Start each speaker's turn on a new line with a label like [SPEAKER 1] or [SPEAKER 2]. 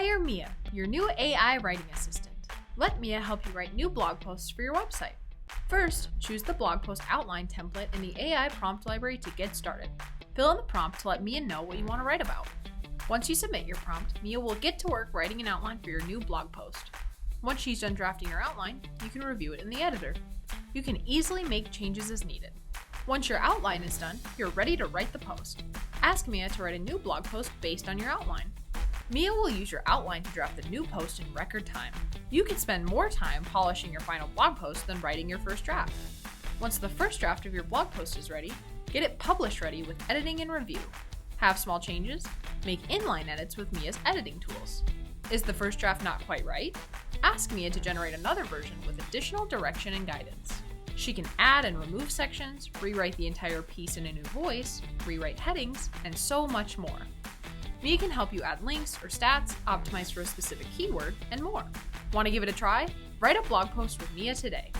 [SPEAKER 1] Hire Mia, your new AI writing assistant. Let Mia help you write new blog posts for your website. First, choose the blog post outline template in the AI prompt library to get started. Fill in the prompt to let Mia know what you want to write about. Once you submit your prompt, Mia will get to work writing an outline for your new blog post. Once she's done drafting your outline, you can review it in the editor. You can easily make changes as needed. Once your outline is done, you're ready to write the post. Ask Mia to write a new blog post based on your outline. Mia will use your outline to draft the new post in record time. You can spend more time polishing your final blog post than writing your first draft. Once the first draft of your blog post is ready, get it publish ready with editing and review. Have small changes? Make inline edits with Mia's editing tools. Is the first draft not quite right? Ask Mia to generate another version with additional direction and guidance. She can add and remove sections, rewrite the entire piece in a new voice, rewrite headings, and so much more. Mia can help you add links or stats, optimize for a specific keyword, and more. Want to give it a try? Write a blog post with Mia today.